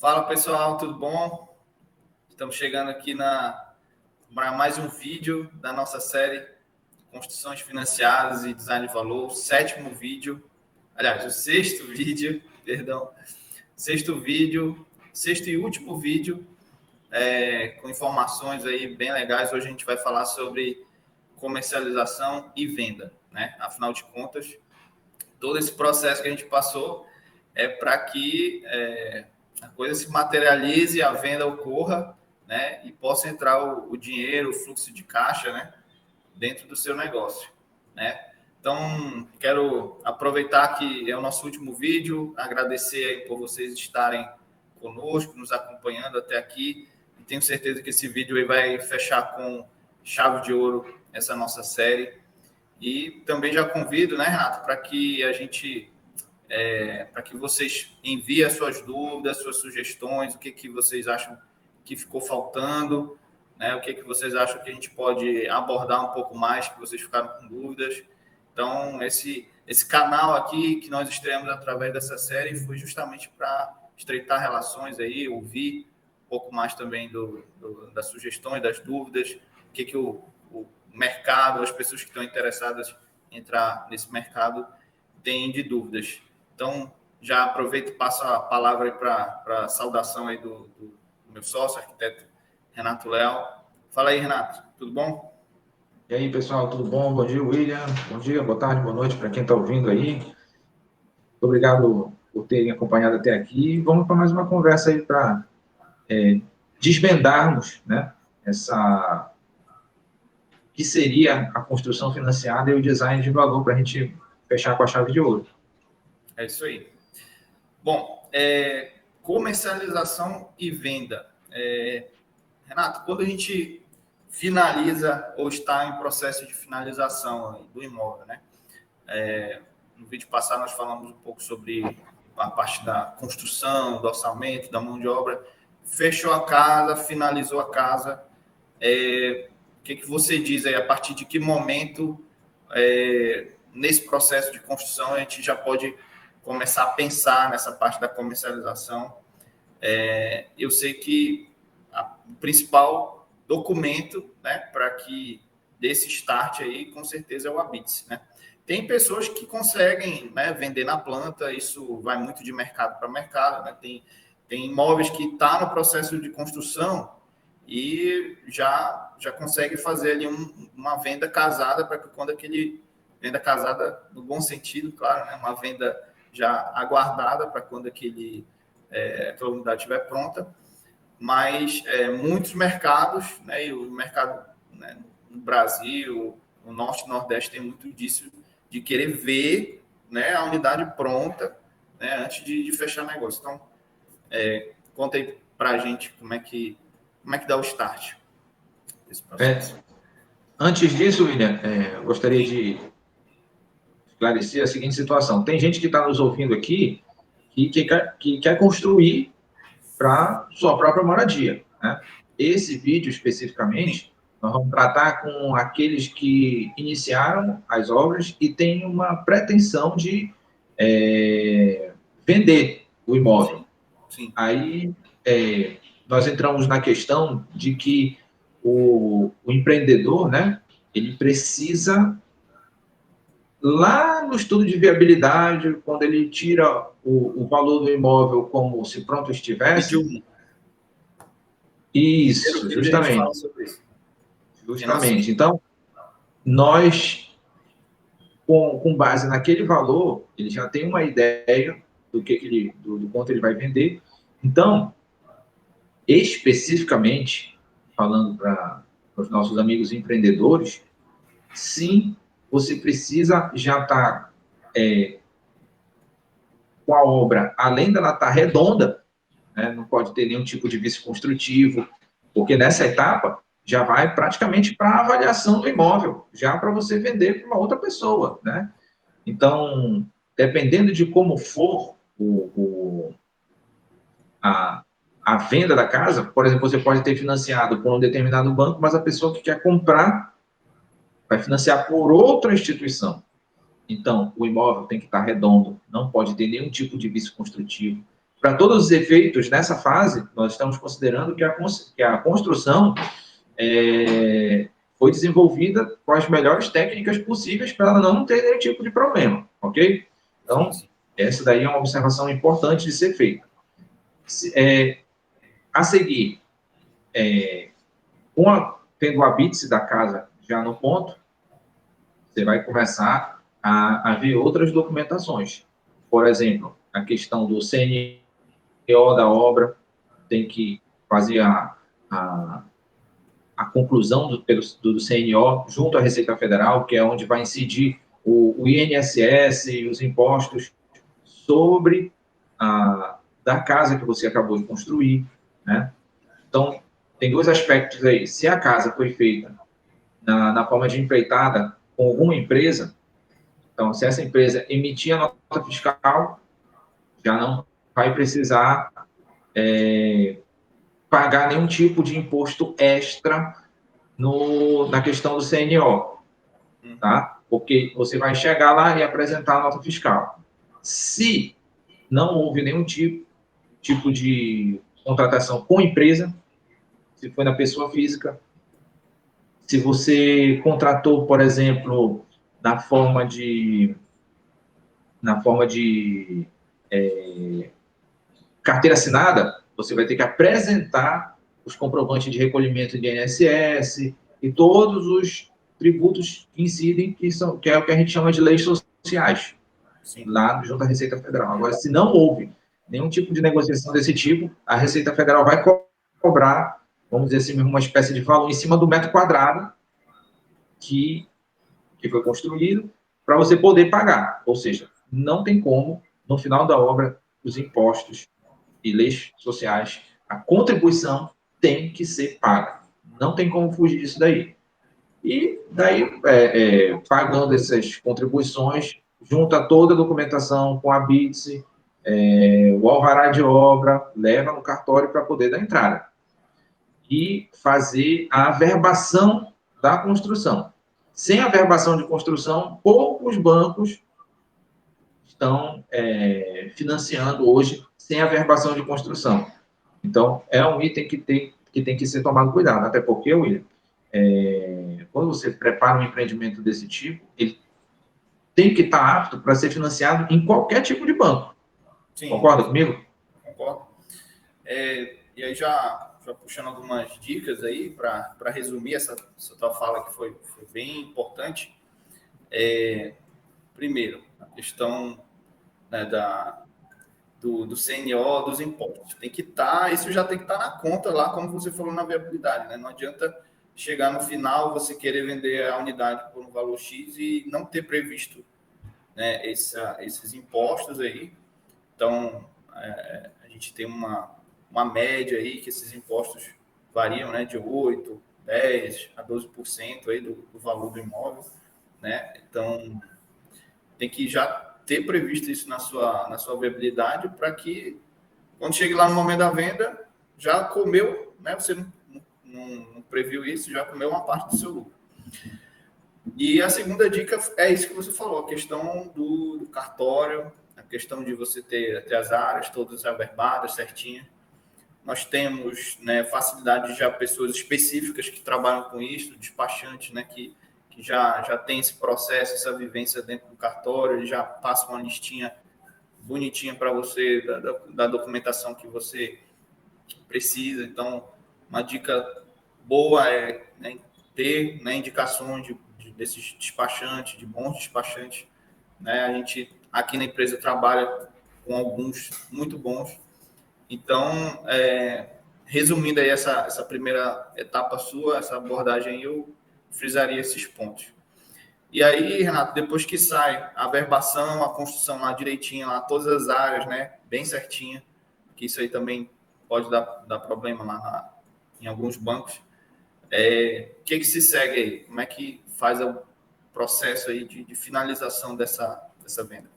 Fala pessoal, tudo bom? Estamos chegando aqui para mais um vídeo da nossa série Construções Financiadas e Design de Valor, o sétimo vídeo, aliás, o sexto vídeo, perdão, sexto e último vídeo, com informações aí bem legais. Hoje a gente vai falar sobre comercialização e venda, né? Afinal de contas, todo esse processo que a gente passou é para que a coisa se materialize, a venda ocorra, né, e possa entrar o dinheiro, o fluxo de caixa, né, dentro do seu negócio, né? Então, quero aproveitar que é o nosso último vídeo, agradecer aí por vocês estarem conosco, nos acompanhando até aqui, e tenho certeza que esse vídeo aí vai fechar com chave de ouro essa nossa série. E também já convido, né, Renato, para que a gente para que vocês enviem as suas dúvidas, suas sugestões, o que vocês acham que ficou faltando, né? O que vocês acham que a gente pode abordar um pouco mais, que vocês ficaram com dúvidas. Então, esse canal aqui que nós estreamos através dessa série foi justamente para estreitar relações aí, ouvir um pouco mais também das sugestões, das dúvidas, o que o mercado, as pessoas que estão interessadas em entrar nesse mercado têm de dúvidas. Então, já aproveito e passo a palavra para a saudação aí do meu sócio, arquiteto Renato Leal. Fala aí, Renato, tudo bom? E aí, pessoal, tudo bom? Bom dia, William. Bom dia, boa tarde, boa noite para quem está ouvindo aí. Muito obrigado por terem acompanhado até aqui. Vamos para mais uma conversa aí para desvendarmos, né, essa que seria a construção financiada e o design de valor para a gente fechar com a chave de ouro. É isso aí. Bom, comercialização e venda. Renato, quando a gente finaliza ou está em processo de finalização do imóvel, né? No vídeo passado nós falamos um pouco sobre a parte da construção, do orçamento, da mão de obra. Fechou a casa, finalizou a casa. O que você diz aí? A partir de que momento, nesse processo de construção, a gente já pode começar a pensar nessa parte da comercialização? Eu sei que o principal documento, né, para que desse start aí, com certeza é o ABITS, né? Tem pessoas que conseguem, né, vender na planta, isso vai muito de mercado para mercado, né? Tem imóveis que estão no processo de construção e já consegue fazer ali uma venda casada para que quando venda casada no bom sentido, claro, né, uma venda já aguardada para quando aquela unidade estiver pronta, mas muitos mercados, né, e o mercado, né, no Brasil, no Norte e Nordeste tem muito disso, de querer ver, né, a unidade pronta, né, antes de fechar o negócio. Então, conta aí para a gente como é que dá o start desse processo. Antes disso, William, gostaria de esclarecer a seguinte situação. Tem gente que está nos ouvindo aqui que quer construir para sua própria moradia, né? Esse vídeo, especificamente, nós vamos tratar com aqueles que iniciaram as obras e têm uma pretensão de vender o imóvel. Sim. Aí, nós entramos na questão de que o empreendedor, né, ele precisa, lá no estudo de viabilidade, quando ele tira o valor do imóvel como se pronto estivesse. Isso, Primeiro a gente fala justamente. sobre isso. Justamente. Então, nós, com base naquele valor, ele já tem uma ideia do quanto ele vai vender. Então, especificamente, falando para os nossos amigos empreendedores, sim, você precisa já estar com a obra, além dela estar redonda, né, não pode ter nenhum tipo de vício construtivo, porque nessa etapa já vai praticamente para a avaliação do imóvel, já para você vender para uma outra pessoa, né? Então, dependendo de como for a venda da casa, por exemplo, você pode ter financiado por um determinado banco, mas a pessoa que quer comprar vai financiar por outra instituição. Então, o imóvel tem que estar redondo, não pode ter nenhum tipo de vício construtivo, para todos os efeitos, nessa fase, nós estamos considerando que a construção foi desenvolvida com as melhores técnicas possíveis para ela não ter nenhum tipo de problema, ok? Então, essa daí é uma observação importante de ser feita. A seguir, tendo a BITS da casa já no ponto, você vai começar a ver outras documentações. Por exemplo, a questão do CNO da obra, tem que fazer a conclusão do CNO junto à Receita Federal, que é onde vai incidir o INSS e os impostos sobre da casa que você acabou de construir, né? Então, tem dois aspectos aí. Se a casa foi feita na forma de empreitada com alguma empresa, então, se essa empresa emitir a nota fiscal, já não vai precisar pagar nenhum tipo de imposto extra na questão do CNO, tá? Porque você vai chegar lá e apresentar a nota fiscal. Se não houve nenhum tipo de contratação com empresa, se foi na pessoa física, se você contratou, por exemplo, na forma de carteira assinada, você vai ter que apresentar os comprovantes de recolhimento de INSS e todos os tributos que incidem, que é o que a gente chama de leis sociais, lá junto à Receita Federal. Agora, se não houve nenhum tipo de negociação desse tipo, a Receita Federal vai cobrar, vamos dizer assim, uma espécie de valor em cima do metro quadrado que foi construído para você poder pagar. Ou seja, não tem como, no final da obra, os impostos e leis sociais, a contribuição tem que ser paga. Não tem como fugir disso daí. E daí, pagando essas contribuições, junta toda a documentação com a BITS, o alvará de obra, leva no cartório para poder dar entrada. E fazer a averbação da construção. Sem averbação de construção, poucos bancos estão financiando hoje sem averbação de construção. Então, é um item que tem que ser tomado cuidado, até porque, William, quando você prepara um empreendimento desse tipo, ele tem que estar apto para ser financiado em qualquer tipo de banco. Sim. Concorda comigo? Concordo. E aí, já puxando algumas dicas aí, para resumir essa tua fala, que foi bem importante. Primeiro, a questão, né, do CNO, dos impostos. Tem que estar, isso já tem que estar na conta lá, como você falou, na viabilidade, né? Não adianta chegar no final, você querer vender a unidade por um valor X e não ter previsto, né, esses impostos aí. Então, a gente tem uma média aí que esses impostos variam, né, de 8%, 10% a 12% aí do valor do imóvel, né? Então, tem que já ter previsto isso na sua viabilidade para que, quando chegue lá no momento da venda, já comeu, né? Você não previu isso, já comeu uma parte do seu lucro. E a segunda dica é isso que você falou, a questão do cartório, a questão de você ter as áreas todas averbadas, certinhas. Nós temos, né, facilidade de já pessoas específicas que trabalham com isso, despachantes, né, que já tem esse processo, essa vivência dentro do cartório, ele já passa uma listinha bonitinha para você da documentação que você precisa. Então, uma dica boa é, né, ter, né, indicações desses despachantes, de bons despachantes, né? A gente aqui na empresa trabalha com alguns muito bons. Então, resumindo aí essa primeira etapa sua, essa abordagem, eu frisaria esses pontos. E aí, Renato, depois que sai a averbação, a construção lá direitinho, lá, todas as áreas, né, bem certinha, que isso aí também pode dar problema lá em alguns bancos. O que se segue aí? Como é que faz o processo aí de finalização dessa venda?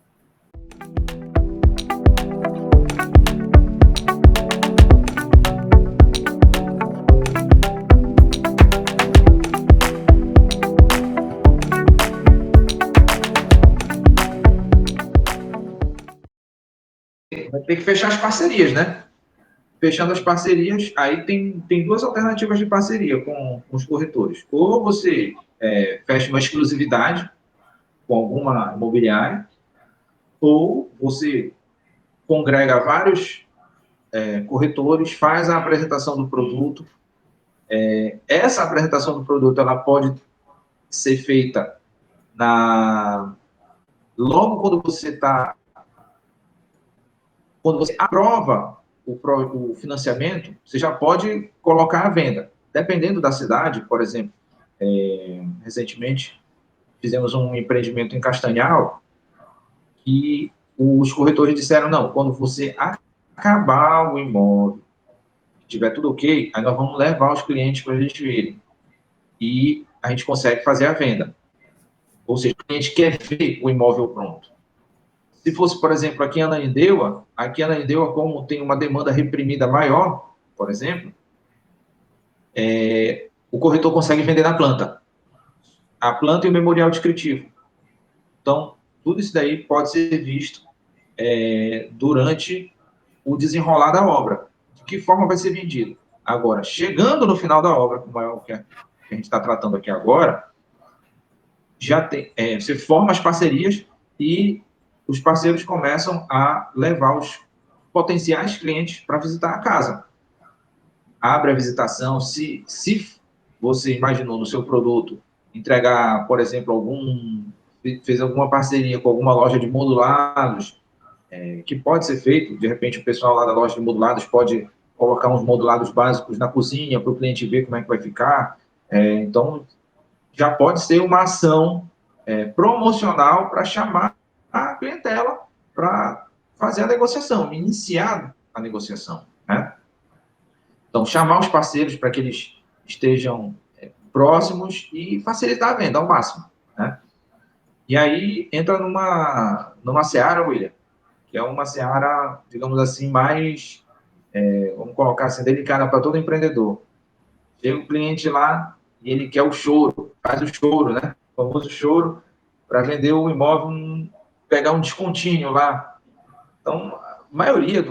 tem que fechar as parcerias, né? Fechando as parcerias, aí tem duas alternativas de parceria com os corretores. Ou você fecha uma exclusividade com alguma imobiliária, ou você congrega vários corretores, faz a apresentação do produto. Essa apresentação do produto ela pode ser feita logo quando você aprova o financiamento, você já pode colocar à venda. Dependendo da cidade, por exemplo, recentemente fizemos um empreendimento em Castanhal que os corretores disseram, não, quando você acabar o imóvel, tiver tudo ok, aí nós vamos levar os clientes para a gente verem. E a gente consegue fazer a venda. Ou seja, o cliente quer ver o imóvel pronto. Se fosse, por exemplo, aqui em Ananindeua, como tem uma demanda reprimida maior, por exemplo, o corretor consegue vender na planta. A planta e o memorial descritivo. Então, tudo isso daí pode ser visto durante o desenrolar da obra. De que forma vai ser vendido? Agora, chegando no final da obra, como é o que a gente está tratando aqui agora, já tem, você forma as parcerias e os parceiros começam a levar os potenciais clientes para visitar a casa. Abre a visitação, se você imaginou no seu produto entregar, por exemplo, fez alguma parceria com alguma loja de modulados, que pode ser feito, de repente o pessoal lá da loja de modulados pode colocar uns modulados básicos na cozinha para o cliente ver como é que vai ficar. Então, já pode ser uma ação promocional para chamar a clientela para fazer a negociação, iniciar a negociação, né? Então, chamar os parceiros para que eles estejam próximos e facilitar a venda ao máximo, né? E aí entra numa seara, William, que é uma seara, digamos assim, mais, vamos colocar assim, delicada para todo empreendedor. Chega o cliente lá e ele quer o choro, faz o choro, né? O famoso choro, para vender o imóvel, pegar um descontinho lá. Então, a maioria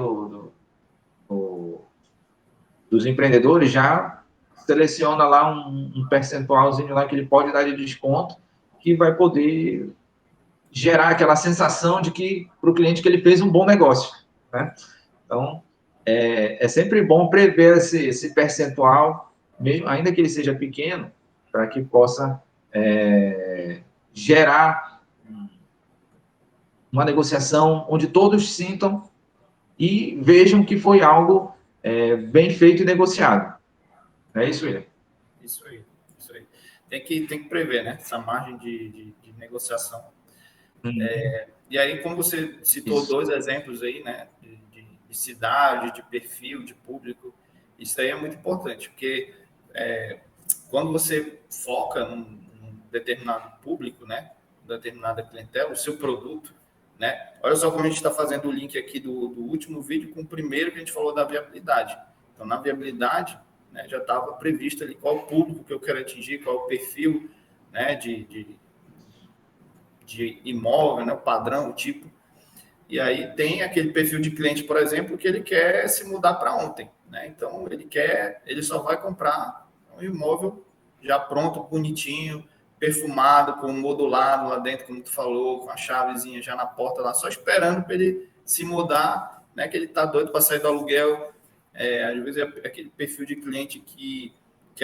dos empreendedores já seleciona lá um percentualzinho lá que ele pode dar de desconto, que vai poder gerar aquela sensação de que para o cliente que ele fez um bom negócio, né? Então, é sempre bom prever esse percentual, mesmo, ainda que ele seja pequeno, para que possa gerar uma negociação onde todos sintam e vejam que foi algo bem feito e negociado. É isso, William? Isso aí, isso aí. Tem que prever, né? Essa margem de negociação. E aí, como você citou dois exemplos aí, né? De cidade, de perfil, de público, isso aí é muito importante, porque quando você foca num determinado público, né? Determinada clientela, o seu produto, né? Olha só como a gente está fazendo o link aqui do último vídeo com o primeiro que a gente falou da viabilidade. Então, na viabilidade, né, já estava previsto ali qual o público que eu quero atingir, qual o perfil, né, de imóvel, né, o padrão, o tipo. E aí tem aquele perfil de cliente, por exemplo, que ele quer se mudar para ontem, né? Então ele só vai comprar um imóvel já pronto, bonitinho, perfumado, com modulado lá dentro, como tu falou, com a chavezinha já na porta lá, só esperando para ele se mudar, né? Que ele tá doido para sair do aluguel. Às vezes é aquele perfil de cliente que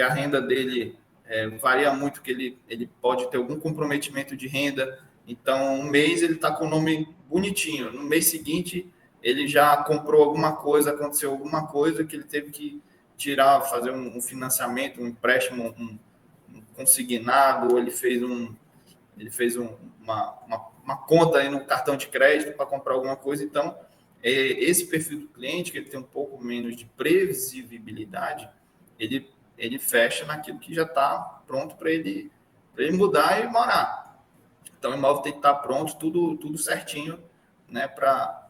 a renda dele varia muito, que ele pode ter algum comprometimento de renda. Então, um mês ele está com o nome bonitinho. No mês seguinte, ele já comprou alguma coisa, aconteceu alguma coisa que ele teve que tirar, fazer um financiamento, um empréstimo, um consignado, ou ele fez uma conta aí no cartão de crédito para comprar alguma coisa. Então, esse perfil do cliente, que ele tem um pouco menos de previsibilidade, ele fecha naquilo que já está pronto para ele mudar e morar. Então, o imóvel tem que estar pronto, tudo certinho, né, para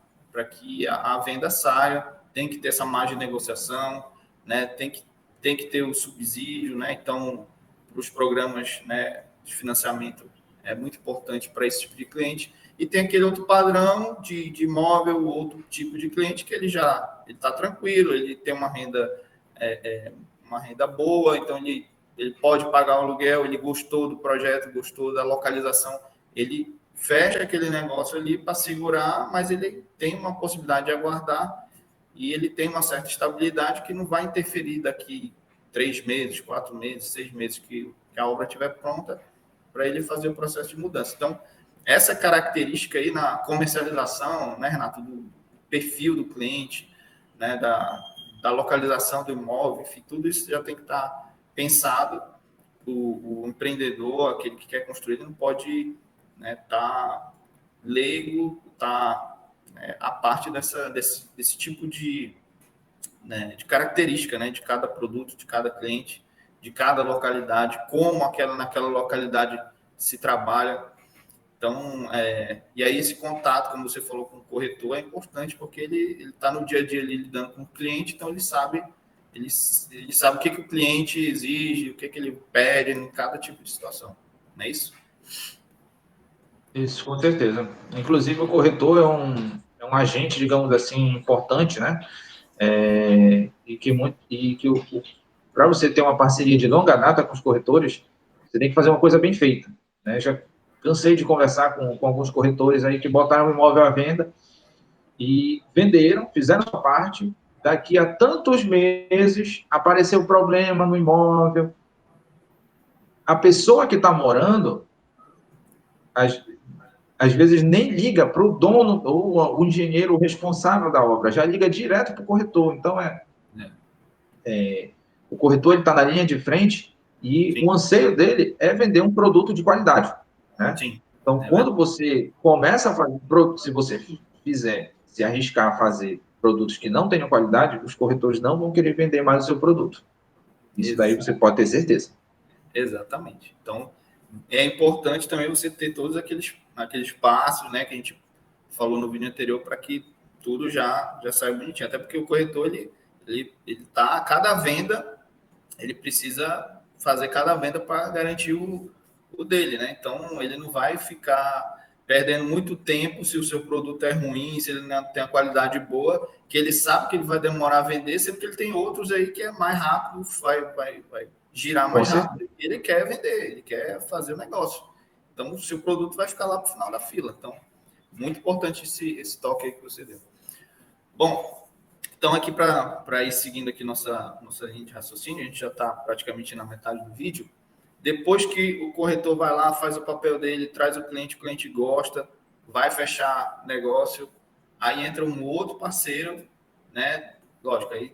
que a venda saia. Tem que ter essa margem de negociação, né, tem que ter o subsídio, né, então, para os programas, né, de financiamento, é muito importante para esse tipo de cliente. E tem aquele outro padrão de imóvel, outro tipo de cliente que ele está tranquilo, ele tem uma renda boa, então ele pode pagar um aluguel, ele gostou do projeto, gostou da localização, ele fecha aquele negócio ali para segurar, mas ele tem uma possibilidade de aguardar e ele tem uma certa estabilidade que não vai interferir daqui 3 meses, 4 meses, 6 meses que a obra estiver pronta para ele fazer o processo de mudança. Então, essa característica aí na comercialização, né, Renato, do perfil do cliente, né, da localização do imóvel, enfim, tudo isso já tem que estar pensado. O empreendedor, aquele que quer construir, ele não pode estar leigo, a parte desse tipo de característica, né, de cada produto, de cada cliente, de cada localidade, como naquela localidade se trabalha. Então, e aí esse contato, como você falou, com o corretor é importante, porque ele está no dia a dia ali lidando com o cliente, então ele sabe o que o cliente exige, o que ele pede em cada tipo de situação. Não é isso? Isso, com certeza. Inclusive, o corretor é um agente, digamos assim, importante, né? Para você ter uma parceria de longa data com os corretores, você tem que fazer uma coisa bem feita, né? Já cansei de conversar com alguns corretores aí que botaram o imóvel à venda e venderam, fizeram a sua parte, daqui a tantos meses apareceu um problema no imóvel. A pessoa que está morando, às vezes nem liga para o dono ou o engenheiro responsável da obra, já liga direto para o corretor. Então, o corretor está na linha de frente e Sim. o anseio dele é vender um produto de qualidade, né? Sim. Então, quando você começa a fazer, se você se arriscar a fazer produtos que não tenham qualidade, os corretores não vão querer vender mais o seu produto. Isso daí você pode ter certeza. Exatamente. Então, é importante também você ter todos aqueles passos, né, que a gente falou no vídeo anterior, para que tudo já saia bonitinho. Até porque o corretor, ele tá, cada venda, ele precisa fazer cada venda para garantir o dele, né? Então, ele não vai ficar perdendo muito tempo se o seu produto é ruim, se ele não tem a qualidade boa, que ele sabe que ele vai demorar a vender, sendo que ele tem outros aí que é mais rápido, vai girar mais rápido. Ele quer vender, ele quer fazer o negócio. Então, o seu produto vai ficar lá para o final da fila. Então, muito importante esse toque aí que você deu. Bom, então aqui para ir seguindo aqui nossa linha de raciocínio, a gente já está praticamente na metade do vídeo. Depois que o corretor vai lá, faz o papel dele, traz o cliente gosta, vai fechar negócio, aí entra um outro parceiro, né? Lógico, aí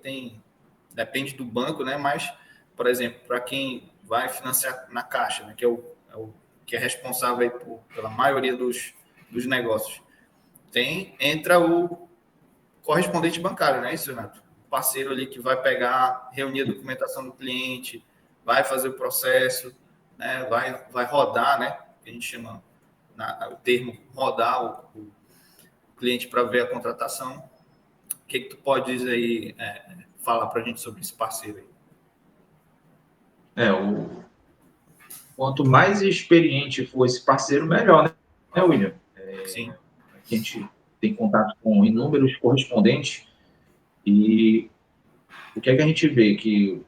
depende do banco, né? Mas, por exemplo, para quem vai financiar na Caixa, né? Que é responsável aí pela maioria dos negócios, entra o correspondente bancário, não é isso, Renato? O parceiro ali que vai pegar, reunir a documentação do cliente, vai fazer o processo, né? Vai rodar, né? A gente chama o termo rodar o cliente para ver a contratação. O que tu pode dizer aí, falar para a gente sobre esse parceiro aí? Quanto mais experiente for esse parceiro, melhor, né, William? Sim. A gente tem contato com inúmeros correspondentes e o que é que a gente vê? Que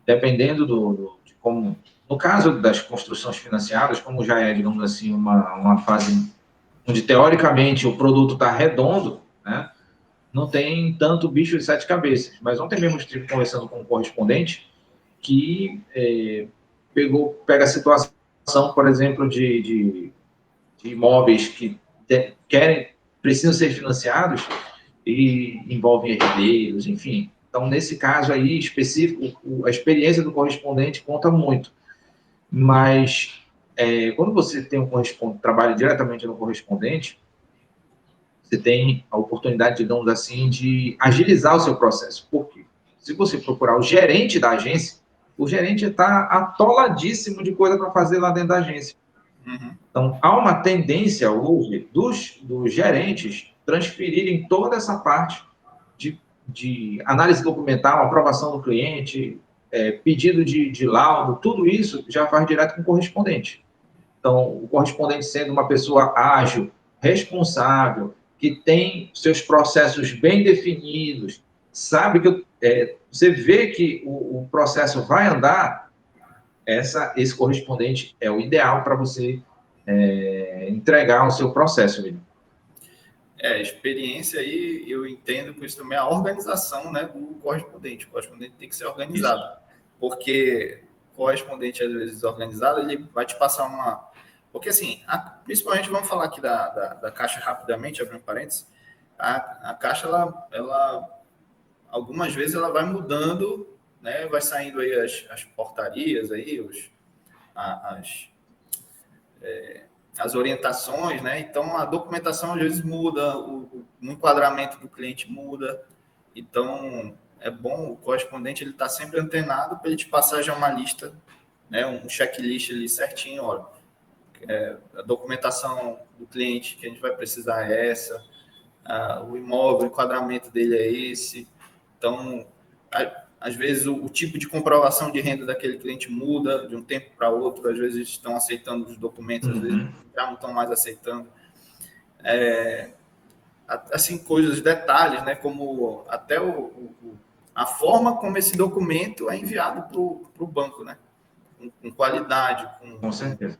dependendo de como... No caso das construções financiadas, como já é, digamos assim, uma fase onde, teoricamente, o produto está redondo, né? Não tem tanto bicho de 7 cabeças. Mas ontem mesmo estive conversando com um correspondente que pega a situação, por exemplo, de imóveis que precisam ser financiados e envolvem herdeiros, enfim. Então, nesse caso aí específico, a experiência do correspondente conta muito. Mas, quando você tem trabalha diretamente no correspondente, você tem a oportunidade, digamos assim, de agilizar o seu processo. Por quê? Se você procurar o gerente da agência, o gerente está atoladíssimo de coisa para fazer lá dentro da agência. Uhum. Então, há uma tendência hoje dos gerentes transferirem toda essa parte de análise documental, aprovação do cliente, pedido de laudo, tudo isso já faz direto com o correspondente. Então, o correspondente sendo uma pessoa ágil, responsável, que tem seus processos bem definidos, sabe que você vê que o processo vai andar, esse correspondente é o ideal para você entregar o seu processo, William. Experiência aí, eu entendo com isso também a organização, né, do correspondente. O correspondente tem que ser organizado, porque o correspondente, às vezes, organizado, ele vai te passar uma... Porque, assim, principalmente, vamos falar aqui da Caixa rapidamente, abrindo parênteses, a Caixa, ela, algumas vezes, ela vai mudando, né, vai saindo aí as portarias, aí, as orientações, né? Então, a documentação às vezes muda, o enquadramento do cliente muda. Então, é bom o correspondente ele está sempre antenado para ele te passar já uma lista, né? Um checklist ali certinho, olha, a documentação do cliente que a gente vai precisar é essa, o imóvel, o enquadramento dele é esse. Então, às vezes o tipo de comprovação de renda daquele cliente muda de um tempo para outro, às vezes estão aceitando os documentos, às vezes já não estão mais aceitando. Assim, coisas, detalhes, né, como até a forma como esse documento é enviado para o banco, né, com qualidade, com certeza,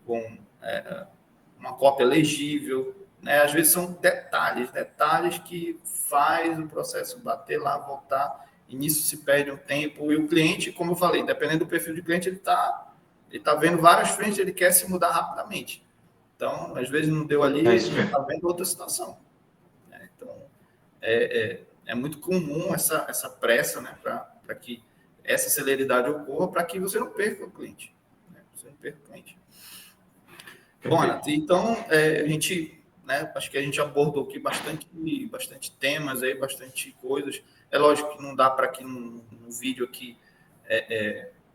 com uma cópia legível, né, às vezes são detalhes que faz o processo bater lá, voltar, e nisso se perde um tempo, e o cliente, como eu falei, dependendo do perfil do cliente, ele tá vendo várias frentes, ele quer se mudar rapidamente. Então, às vezes não deu ali, ele está vendo outra situação. Então, é muito comum essa pressa, né, para que essa celeridade ocorra, para que você não perca o cliente. Né? Você não perca o cliente. Bom, Renato, então, a gente... Né? Acho que a gente abordou aqui bastante temas, aí, bastante coisas. É lógico que não dá para aqui no vídeo aqui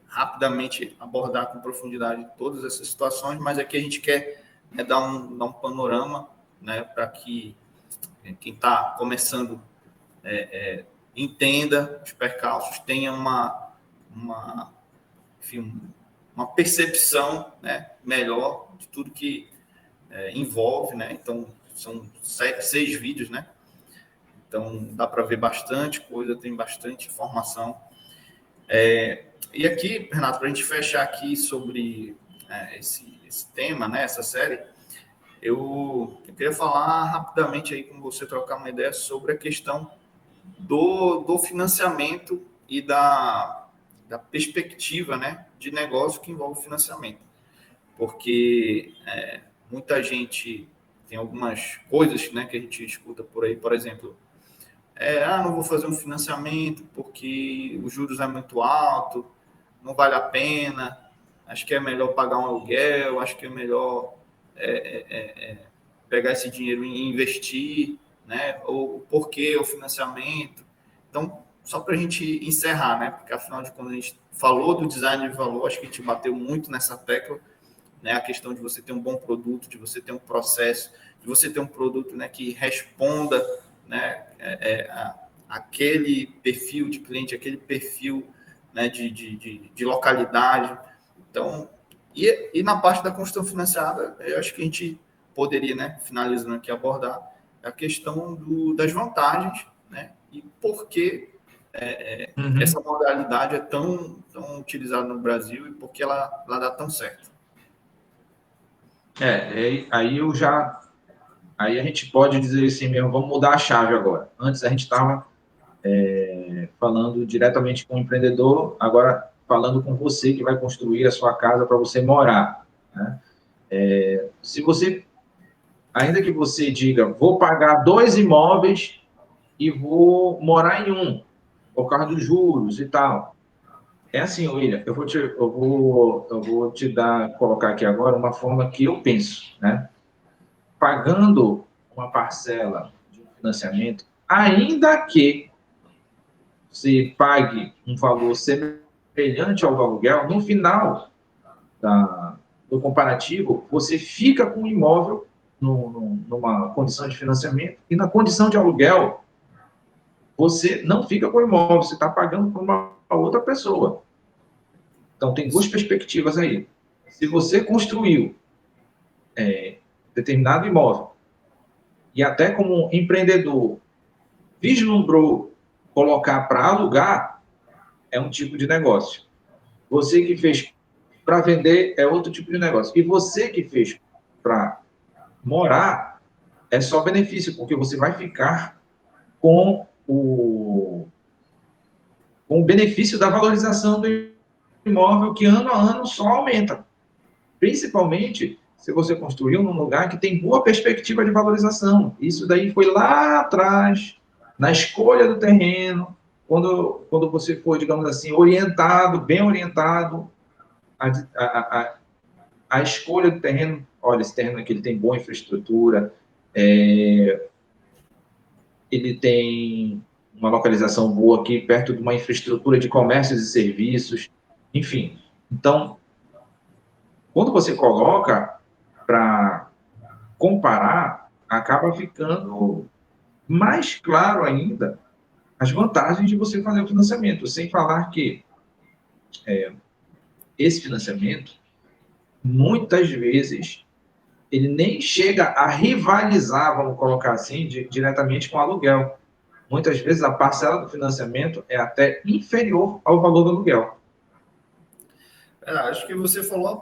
rapidamente abordar com profundidade todas essas situações, mas aqui a gente quer dar um panorama, né, para que quem está começando entenda os percalços, tenha enfim, uma percepção, né, melhor de tudo que envolve, né? Então, são 6 vídeos, né? Então, dá para ver bastante coisa, tem bastante informação. E aqui, Renato, para a gente fechar aqui sobre esse tema, né? Essa série, eu queria falar rapidamente aí com você, trocar uma ideia sobre a questão do financiamento e da perspectiva, né, de negócio que envolve financiamento. Porque muita gente tem algumas coisas, né, que a gente escuta por aí, por exemplo, não vou fazer um financiamento porque os juros é muito alto, não vale a pena, acho que é melhor pagar um aluguel, acho que é melhor pegar esse dinheiro e investir, né, ou por que o financiamento. Então, só para a gente encerrar, né, porque afinal de contas a gente falou do design de valor, acho que a gente bateu muito nessa tecla, né, a questão de você ter um bom produto, de você ter um processo, de você ter um produto, né, que responda, né, aquele perfil de cliente, aquele perfil, né, de localidade. Então, e na parte da construção financiada, eu acho que a gente poderia, né, finalizando aqui, abordar a questão das vantagens, né, e por que essa modalidade é tão utilizada no Brasil e por que ela dá tão certo. Aí a gente pode dizer assim mesmo, vamos mudar a chave agora. Antes a gente estava falando diretamente com o empreendedor, agora falando com você que vai construir a sua casa para você morar. Né? Se você, ainda que você diga, vou pagar 2 imóveis e vou morar em um, por causa dos juros e tal. É assim, William, eu vou te colocar aqui agora uma forma que eu penso, né? Pagando uma parcela de um financiamento, ainda que você pague um valor semelhante ao aluguel, no final do comparativo, você fica com o imóvel numa condição de financiamento e na condição de aluguel, você não fica com o imóvel, você está pagando para uma outra pessoa. Então, tem 2 perspectivas aí. Se você construiu determinado imóvel, e até como empreendedor vislumbrou colocar para alugar, é um tipo de negócio. Você que fez para vender é outro tipo de negócio. E você que fez para morar é só benefício, porque você vai ficar com o benefício da valorização do imóvel, que ano a ano só aumenta. Principalmente se você construiu num lugar que tem boa perspectiva de valorização. Isso daí foi lá atrás, na escolha do terreno, quando você foi, digamos assim, orientado, bem orientado, a, a, a escolha do terreno. Olha, esse terreno aqui ele tem boa infraestrutura, ele tem uma localização boa aqui, perto de uma infraestrutura de comércios e serviços, enfim. Então, quando você coloca para comparar, acaba ficando mais claro ainda as vantagens de você fazer o financiamento, sem falar que esse financiamento, muitas vezes, ele nem chega a rivalizar, vamos colocar assim, diretamente com o aluguel. Muitas vezes a parcela do financiamento é até inferior ao valor do aluguel. Acho que você falou a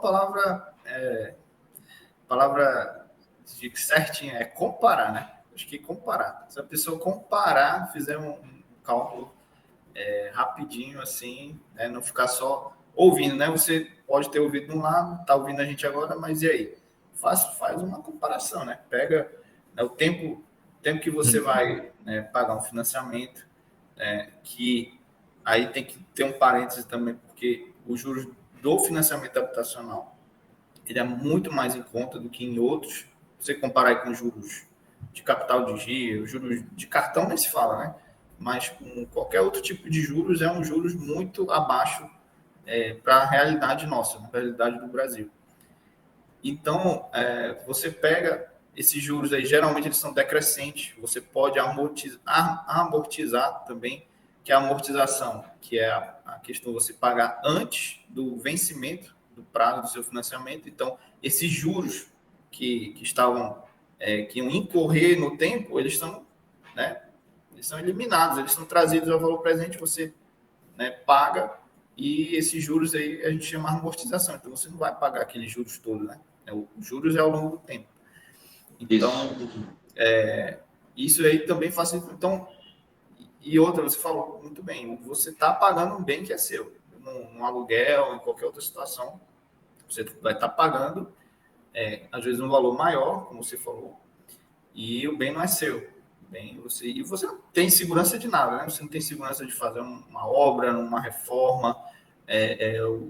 palavra certinha, é comparar, né? Acho que comparar. Se a pessoa comparar, fizer um cálculo rapidinho, assim, né? Não ficar só ouvindo, né? Você pode ter ouvido de um lado, tá ouvindo a gente agora, mas e aí? Faz uma comparação, né? Pega, né, o tempo que você vai, né, pagar um financiamento, que aí tem que ter um parêntese também, porque os juros do financiamento habitacional ele é muito mais em conta do que em outros. Você comparar aí com juros de capital de giro, juros de cartão nem se fala, né? Mas com qualquer outro tipo de juros, é um juros muito abaixo para a realidade nossa, para a realidade do Brasil. Então, você pega esses juros aí, geralmente eles são decrescentes, você pode amortizar também, que é a amortização, que é a questão de você pagar antes do vencimento do prazo do seu financiamento. Então, esses juros que estavam, que iam incorrer no tempo, eles estão, né, eles são eliminados, eles são trazidos ao valor presente, você, né, paga, e esses juros aí a gente chama de amortização. Então, você não vai pagar aqueles juros todos, né? Os juros é ao longo do tempo. Então, isso aí também facilita. Então, e outra, você falou muito bem, você está pagando um bem que é seu. Num aluguel, em qualquer outra situação, você vai estar pagando, às vezes, um valor maior, como você falou, e o bem não é seu. E você não tem segurança de nada, né? Você não tem segurança de fazer uma obra, uma reforma.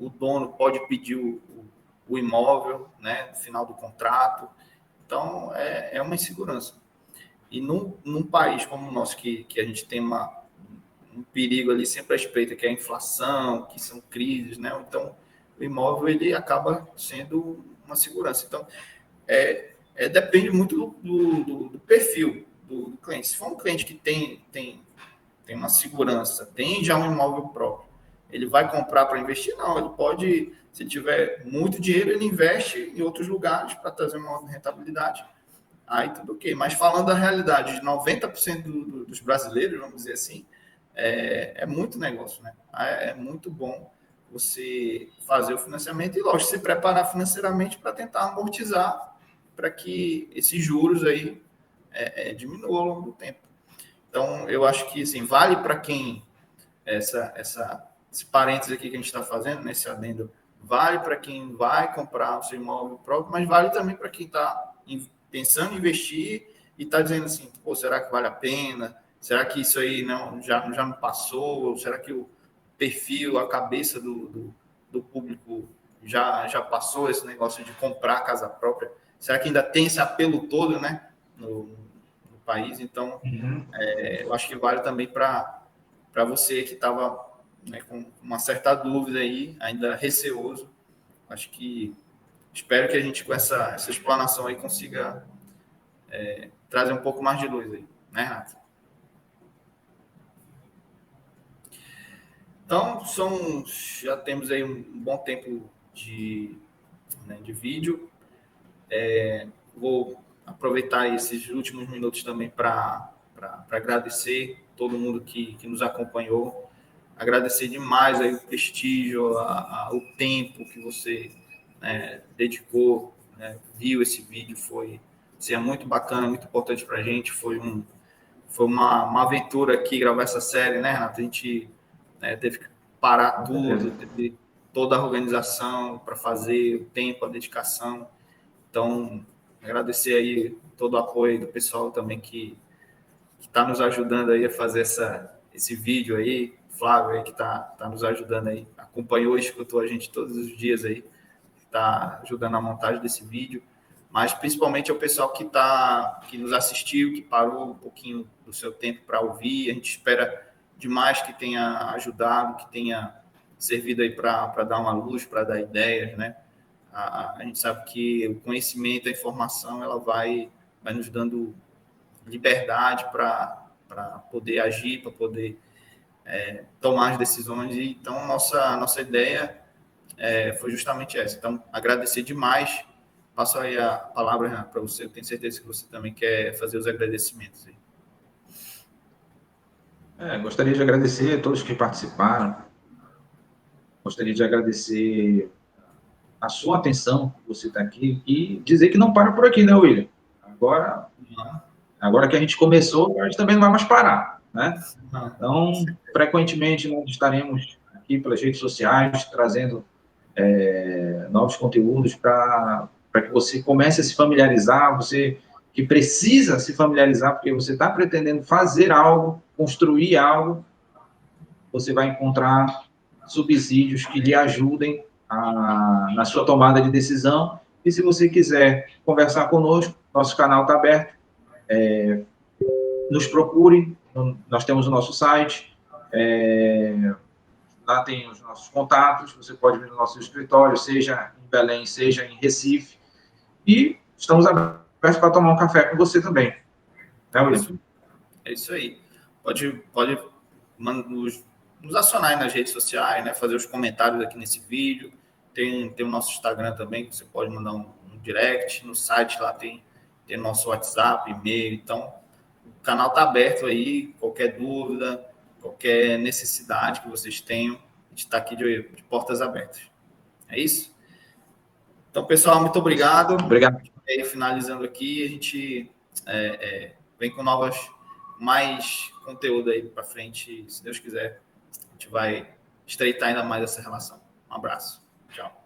O dono pode pedir o imóvel, né, no final do contrato. Então, é uma insegurança. E num país como o nosso, que a gente tem um perigo ali sempre à espreita, que é a inflação, que são crises, né? Então, o imóvel ele acaba sendo uma segurança. Então, depende muito do perfil do cliente. Se for um cliente que tem uma segurança, tem já um imóvel próprio, ele vai comprar para investir? Não, ele pode, se tiver muito dinheiro, ele investe em outros lugares para trazer uma rentabilidade. Aí tudo ok. Mas falando da realidade de 90% dos brasileiros, vamos dizer assim, é muito negócio, né? É muito bom você fazer o financiamento e, lógico, se preparar financeiramente para tentar amortizar para que esses juros aí diminuam ao longo do tempo. Então, eu acho que assim, vale para quem esse parênteses aqui que a gente está fazendo, nesse adendo, vale para quem vai comprar o seu imóvel próprio, mas vale também para quem está pensando em investir e está dizendo assim, pô, será que vale a pena? Será que isso aí já não passou? Será que o perfil, a cabeça do público já passou esse negócio de comprar casa própria? Será que ainda tem esse apelo todo, né, no país? Então, eu acho que vale também para você que estava, né, com uma certa dúvida aí, ainda receoso. Acho que espero que a gente, com essa explanação aí, consiga trazer um pouco mais de luz aí, né, Rafa? Então, já temos aí um bom tempo de vídeo. Vou aproveitar esses últimos minutos também para agradecer todo mundo que nos acompanhou, agradecer demais aí o prestígio, o tempo que você dedicou, né, viu esse vídeo, foi assim, muito bacana, muito importante para a gente, foi uma aventura aqui gravar essa série, né, Renato? A gente teve que parar tudo, teve toda a organização para fazer, o tempo, a dedicação. Então, agradecer aí todo o apoio do pessoal também que está nos ajudando aí a fazer esse vídeo aí. Flávio aí que está nos ajudando aí, acompanhou e escutou a gente todos os dias aí, está ajudando na montagem desse vídeo. Mas principalmente ao pessoal que nos assistiu, que parou um pouquinho do seu tempo para ouvir. A gente espera demais que tenha ajudado, que tenha servido aí para dar uma luz, para dar ideias, né? A gente sabe que o conhecimento, a informação, ela vai nos dando liberdade para poder agir, para poder tomar as decisões. E, então, nossa ideia foi justamente essa. Então, agradecer demais. Passo aí a palavra para você. Eu tenho certeza que você também quer fazer os agradecimentos aí. Gostaria de agradecer a todos que participaram. Gostaria de agradecer a sua atenção, você está aqui, e dizer que não para por aqui, né, William? Agora que a gente começou, a gente também não vai mais parar, né? Então, frequentemente, nós estaremos aqui pelas redes sociais, trazendo novos conteúdos para que você comece a se familiarizar, você que precisa se familiarizar, porque você está pretendendo fazer algo, construir algo, você vai encontrar subsídios que lhe ajudem na sua tomada de decisão. E se você quiser conversar conosco, nosso canal está aberto, nos procure, nós temos o nosso site, lá tem os nossos contatos, você pode vir no nosso escritório, seja em Belém, seja em Recife, e estamos abertos para tomar um café com você também. Né, William? É isso aí. Pode nos acionar aí nas redes sociais, né? Fazer os comentários aqui nesse vídeo. Tem o nosso Instagram também, que você pode mandar um direct. No site lá tem nosso WhatsApp, e-mail. Então, o canal está aberto aí. Qualquer dúvida, qualquer necessidade que vocês tenham, a gente está aqui de portas abertas. É isso? Então, pessoal, muito obrigado. Obrigado. E finalizando aqui, a gente vem com mais conteúdo aí para frente. Se Deus quiser, a gente vai estreitar ainda mais essa relação. Um abraço. Tchau.